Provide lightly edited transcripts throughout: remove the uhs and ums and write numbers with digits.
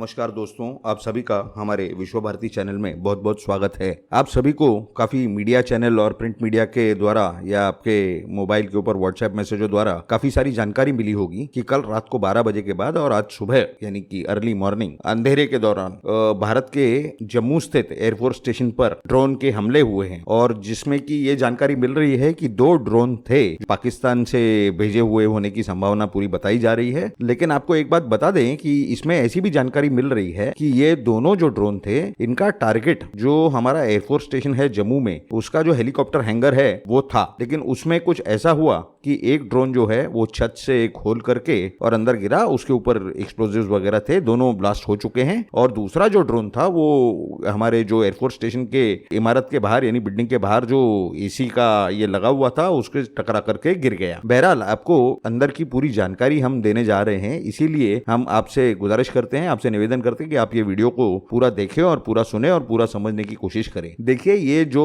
नमस्कार दोस्तों, आप सभी का हमारे विश्व भारती चैनल में बहुत बहुत स्वागत है। आप सभी को काफी मीडिया चैनल और प्रिंट मीडिया के द्वारा या आपके मोबाइल के ऊपर व्हाट्सएप मैसेजों द्वारा काफी सारी जानकारी मिली होगी कि कल रात को 12 बजे के बाद और आज सुबह यानी कि अर्ली मॉर्निंग अंधेरे के दौरान भारत के जम्मू स्थित एयरफोर्स स्टेशन पर ड्रोन के हमले हुए हैं और जिसमें कि ये जानकारी मिल रही है कि 2 ड्रोन थे पाकिस्तान से भेजे हुए होने की संभावना पूरी बताई जा रही है। लेकिन आपको एक बात बता दें कि इसमें ऐसी भी जानकारी मिल रही है कि ये दोनों जो ड्रोन थे इनका टारगेट जो हमारा एयरफोर्स स्टेशन है जम्मू में उसका जो हेलीकॉप्टर हैंगर है वो था, लेकिन उसमें कुछ ऐसा हुआ कि एक ड्रोन जो है वो छत से खोल करके और अंदर गिरा, उसके ऊपर एक्सप्लोजिव्स वगैरह थे, दोनों ब्लास्ट हो चुके हैं। और दूसरा जो ड्रोन था वो हमारे जो एयरफोर्स स्टेशन के इमारत के बाहर यानी बिल्डिंग के बाहर जो एसी का ये लगा हुआ था उसके टकरा करके गिर गया। बहरहाल आपको अंदर की पूरी जानकारी हम देने जा रहे हैं, इसीलिए हम आपसे गुजारिश करते हैं, आपसे निवेदन करते हैं कि आप ये वीडियो को पूरा देखें और पूरा सुने और पूरा समझने की कोशिश करें। देखिए, ये जो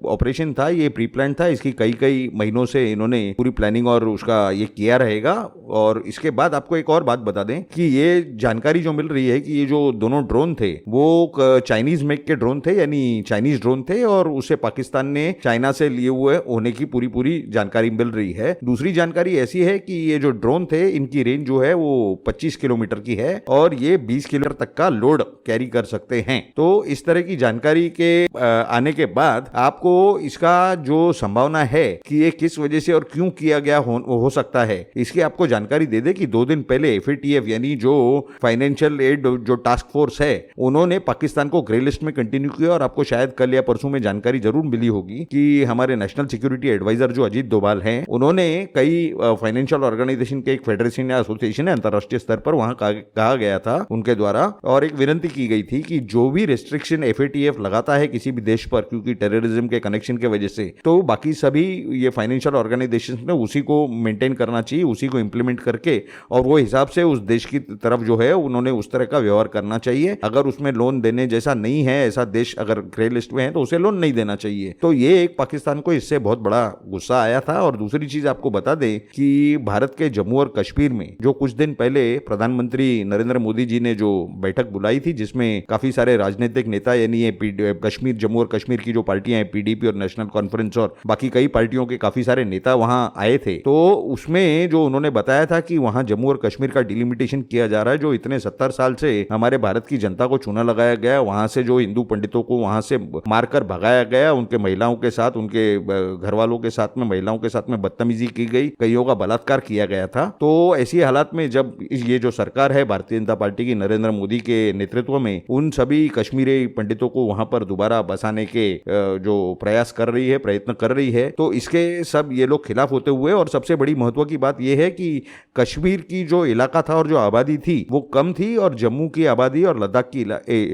ऑपरेशन था ये प्री प्लान था, इसकी कई महीनों से इन्होंने पूरी प्लानिंग और उसका ये किया रहेगा। और इसके बाद आपको एक और बात बता दें कि ये जानकारी जो मिल रही है कि ये जो दोनों ड्रोन थे वो चाइनीज मेक के ड्रोन थे, यानी चाइनीज ड्रोन थे और उसे पाकिस्तान ने चाइना से लिए हुए होने की पूरी जानकारी मिल रही है। दूसरी जानकारी ऐसी है कि ये जो ड्रोन थे इनकी रेंज जो है वो 25 किलोमीटर की है और ये 20 किलोमीटर तक का लोड कैरी कर सकते हैं। तो इस तरह की जानकारी के आने के बाद आपको इसका जो संभावना है कि ये किस वजह से और क्यों किया गया हो सकता है, इसकी आपको जानकारी दे दे कि 2 दिन पहले FATF यानी जो फाइनेंशियल एड जो टास्क फोर्स है उन्होंने पाकिस्तान को ग्रे लिस्ट में कंटिन्यू किया। और आपको शायद कल या परसों में जानकारी जरूर मिली होगी कि हमारे नेशनल सिक्योरिटी एडवाइजर जो अजीत डोभाल हैं उन्होंने कई फाइनेंशियल ऑर्गेनाइजेशन के एक फेडरेशन या एसोसिएशन है अंतरराष्ट्रीय स्तर पर वहां कहा गया था उनके द्वारा और एक विनती की गई थी कि जो भी रेस्ट्रिक्शन FATF लगाता है किसी भी देश पर क्योंकि टेररिज्म के कनेक्शन के वजह से, तो बाकी सभी ये फाइनेंशियल ऑर्गेनाइजेशन ने उसी को मेंटेन करना चाहिए, उसी को इंप्लीमेंट करके और वो हिसाब से उस देश की तरफ जो है उन्होंने उस तरह का व्यवहार करना चाहिए। अगर उसमें लोन देने जैसा नहीं है, ऐसा देश अगर ग्रे लिस्ट में है तो उसे लोन नहीं देना चाहिए। तो ये एक पाकिस्तान को इससे बहुत बड़ा गुस्सा आया था। और दूसरी चीज आपको बता दें कि भारत के जम्मू और कश्मीर में जो कुछ दिन पहले प्रधानमंत्री नरेंद्र मोदी जी ने जो बैठक बुलाई थी जिसमें काफी सारे राजनीतिक नेता यानी ये कश्मीर जम्मू और कश्मीर की जो पार्टियां हैं PDP और नेशनल कॉन्फ्रेंस और बाकी कई पार्टियों के काफी सारे नेता वहां आए थे। तो उसमें जो उन्होंने बताया था कि वहां जम्मू और कश्मीर का डिलिमिटेशन किया जा रहा है, जो इतने 70 साल से हमारे भारत की जनता को चूना लगाया गया, वहां से जो हिंदू पंडितों को वहां से मारकर भगाया गया, उनके महिलाओं के साथ, उनके घर वालों के साथ में, महिलाओं के साथ में बदतमीजी की गई, कईयों का बलात्कार किया गया था। तो ऐसी हालात में जब ये जो सरकार है भारतीय जनता पार्टी की नरेंद्र मोदी के नेतृत्व में उन सभी कश्मीरी पंडितों को वहां पर दोबारा बसाने के जो प्रयास कर रही है, प्रयत्न कर रही है, तो इसके सब ये लोग खिलाफ होते हुए और सबसे बड़ी महत्व की बात यह है कि कश्मीर की जो इलाका था और जो आबादी थी वो कम थी और जम्मू की आबादी और लद्दाख की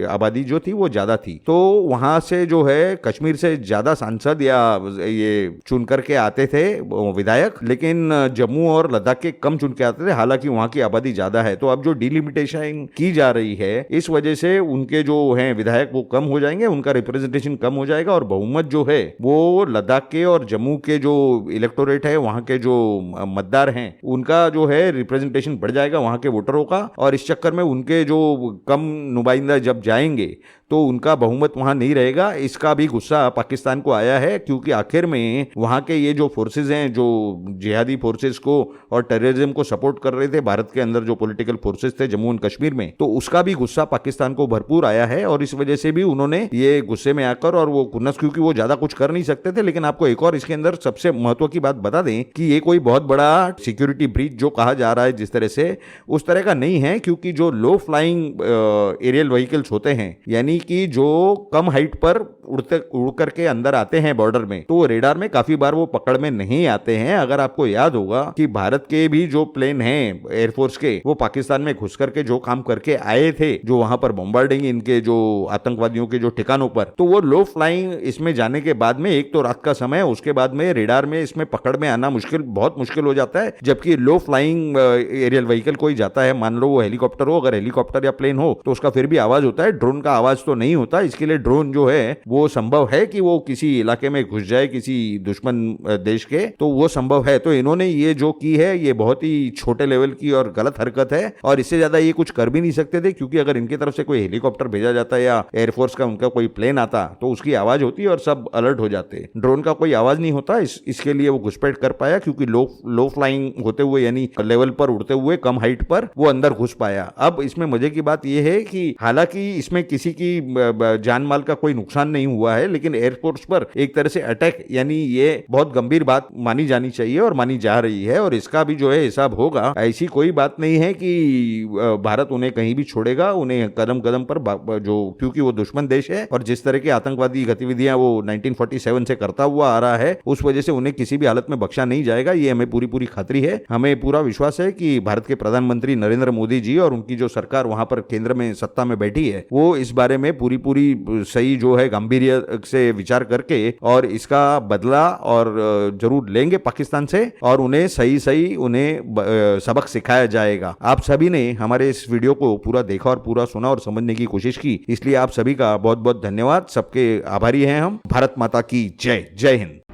आबादी जो थी वो ज्यादा थी। तो वहां से जो है कश्मीर से ज्यादा सांसद या ये चुन करके आते थे विधायक, लेकिन जम्मू और लद्दाख के कम चुन के आते थे, हालांकि वहां की आबादी ज्यादा है। तो अब जो डिलिमिटेशन की जा रही है इस वजह से उनके जो हैं विधायक वो कम हो जाएंगे, उनका रिप्रेजेंटेशन कम हो जाएगा और बहुमत जो है वो लद्दाख के और जम्मू के जो इलेक्टोरेट है वहां के जो मतदार हैं उनका जो है रिप्रेजेंटेशन बढ़ जाएगा वहां के वोटरों का। और इस चक्कर में उनके जो कम नुमाइंदा जब जाएंगे तो उनका बहुमत वहां नहीं रहेगा। इसका भी गुस्सा पाकिस्तान को आया है क्योंकि आखिर में वहां के ये जो फोर्सेज हैं जो जिहादी फोर्सेज को और टेररिज्म को सपोर्ट कर रहे थे भारत के अंदर जो पॉलिटिकल फोर्सेज थे जम्मू एंड कश्मीर में, तो उसका भी गुस्सा पाकिस्तान को भरपूर आया है। और इस वजह से भी उन्होंने ये गुस्से में आकर और वो कुन्नस, क्योंकि वो ज्यादा कुछ कर नहीं सकते थे। लेकिन आपको एक और इसके अंदर सबसे महत्व की बात बता दें कि ये कोई बहुत बड़ा सिक्योरिटी ब्रीच जो कहा जा रहा है जिस तरह से, उस तरह का नहीं है। क्योंकि जो लो फ्लाइंग एरियल व्हीकल्स होते हैं यानी कि जो कम हाइट पर उड़ करके अंदर आते हैं बॉर्डर में, तो रेडार में काफी बार वो पकड़ में नहीं आते हैं। अगर आपको याद होगा कि भारत के भी जो प्लेन हैं एयरफोर्स के वो पाकिस्तान में घुस करके जो काम करके आए थे, जो वहां पर बॉम्बार्डिंग इनके जो आतंकवादियों के जो ठिकानों पर, तो वो लो फ्लाइंग इसमें जाने के बाद में एक तो रात का समय, उसके बाद में रेडार में इसमें पकड़ में आना जाना मुश्किल, बहुत मुश्किल हो जाता है। जबकि लो फ्लाइंग एरियल व्हीकल कोई जाता है, मान लो वो हेलीकॉप्टर हो, अगर हेलीकॉप्टर या प्लेन हो तो उसका फिर भी आवाज होता है, ड्रोन का आवाज तो नहीं होता। इसके लिए ड्रोन जो है वो संभव है कि वो किसी इलाके में घुस जाए किसी दुश्मन देश के, तो वो संभव है। तो इन्होंने ये जो की है ये बहुत ही छोटे लेवल की और गलत हरकत है, और इससे ज्यादा ये कुछ कर भी नहीं सकते थे, क्योंकि अगर इनकी तरफ से कोई हेलीकॉप्टर भेजा जाता या एयरफोर्स का उनका कोई प्लेन आता तो उसकी आवाज होती और सब अलर्ट हो जाते। ड्रोन का कोई आवाज नहीं होता, इसके लिए वो घुसपैठ कर पाया, क्योंकि लो फ्लाइंग होते हुए यानी लेवल पर उड़ते हुए कम हाइट पर वो अंदर घुस पाया। अब इसमें मजे की बात यह है कि हालांकि इसमें किसी की जान माल का कोई नुकसान नहीं हुआ है, लेकिन एयरफोर्स पर एक तरह से अटैक, यानी ये बहुत गंभीर बात मानी जानी चाहिए और मानी जा रही है, और इसका भी जो है हिसाब होगा। ऐसी कोई बात नहीं है कि भारत उन्हें कहीं भी छोड़ेगा, उन्हें कदम कदम पर जो, क्योंकि वो दुश्मन देश है और जिस तरह की आतंकवादी गतिविधियां वो 1947 से करता हुआ आ रहा है, उस वजह से उन्हें किसी भी हालत में बख्शा नहीं जाएगा। ये हमें पूरी पूरी खातरी है। हमें पूरा विश्वास है कि भारत के प्रधानमंत्री नरेंद्र मोदी जी और उनकी जो सरकार वहां पर केंद्र में सत्ता में बैठी है, वो इस बारे में पूरी पूरी सही जो है गंभीर से विचार करके और इसका बदला और जरूर लेंगे पाकिस्तान से, और उन्हें सही सही उन्हें सबक सिखाया जाएगा। आप सभी ने हमारे इस वीडियो को पूरा देखा और पूरा सुना और समझने की कोशिश की, इसलिए आप सभी का बहुत बहुत धन्यवाद। सबके आभारी हैं हम। भारत माता की जय। जय हिंद।